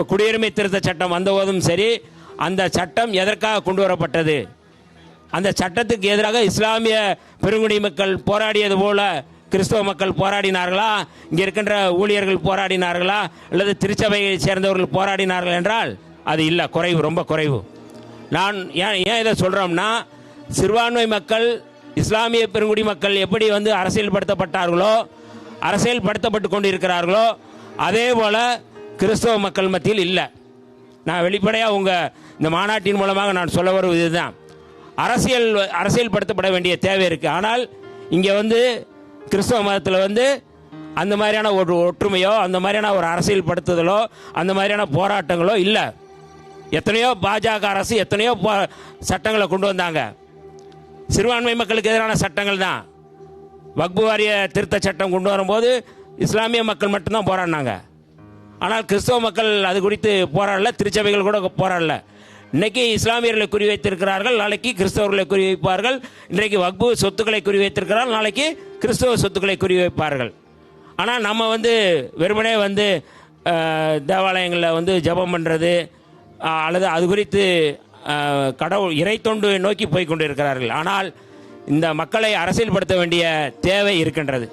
இப்போ குடியுரிமை திருத்த சட்டம் வந்தபோதும் சரி, அந்த சட்டம் எதற்காக கொண்டு வரப்பட்டது? அந்த சட்டத்துக்கு எதிராக இஸ்லாமிய பெருங்குடி மக்கள் போராடியது போல கிறிஸ்தவ மக்கள் போராடினார்களா? இங்கே இருக்கின்ற ஊழியர்கள் போராடினார்களா? அல்லது திருச்சபையை சேர்ந்தவர்கள் போராடினார்கள் என்றால் அது இல்லை, குறைவு, ரொம்ப குறைவு. நான் ஏன் இதை சொல்கிறோம்னா, சிறுபான்மை மக்கள், இஸ்லாமிய பெருங்குடி மக்கள் எப்படி அரசியல்படுத்தப்பட்டார்களோ, அரசியல்படுத்தப்பட்டு கொண்டு இருக்கிறார்களோ, அதே போல் கிறிஸ்தவ மக்கள் மத்தியில் இல்லை. நான் வெளிப்படையாக இந்த மாநாட்டின் மூலமாக நான் சொல்ல வருவது இதுதான். அரசியல்படுத்தப்பட வேண்டிய தேவை இருக்குது. ஆனால் இங்கே கிறிஸ்தவ மதத்தில் அந்த மாதிரியான ஒரு ஒற்றுமையோ, அந்த மாதிரியான ஒரு அரசியல்படுத்துதலோ, அந்த மாதிரியான போராட்டங்களோ இல்லை. எத்தனையோ பாஜக அரசு எத்தனையோ சட்டங்களை கொண்டு வந்தாங்க. சிறுபான்மை மக்களுக்கு எதிரான சட்டங்கள் தான். வக்பு வாரிய திருத்த சட்டம் கொண்டு வரும்போது இஸ்லாமிய மக்கள் மட்டும்தான் போராடினாங்க. ஆனால் கிறிஸ்தவ மக்கள் அது குறித்து போராடல, திருச்சபைகள் கூட போராடல. இன்னைக்கு இஸ்லாமியர்களை குறிவைத்திருக்கிறார்கள், நாளைக்கு கிறிஸ்தவர்களை குறிவைப்பார்கள். இன்றைக்கு வக்பு சொத்துக்களை குறிவைத்திருக்கிறார்கள், நாளைக்கு கிறிஸ்தவ சொத்துக்களை குறிவைப்பார்கள். ஆனால் நம்ம வெறுமனே தேவாலயங்களில் ஜெபம் பண்ணுறது அல்லது அது குறித்து கடவுள் இறை தொண்டு நோக்கி போய் கொண்டு இருக்கிறார்கள். ஆனால் இந்த மக்களை அரசியல்படுத்த வேண்டிய தேவை இருக்கின்றது.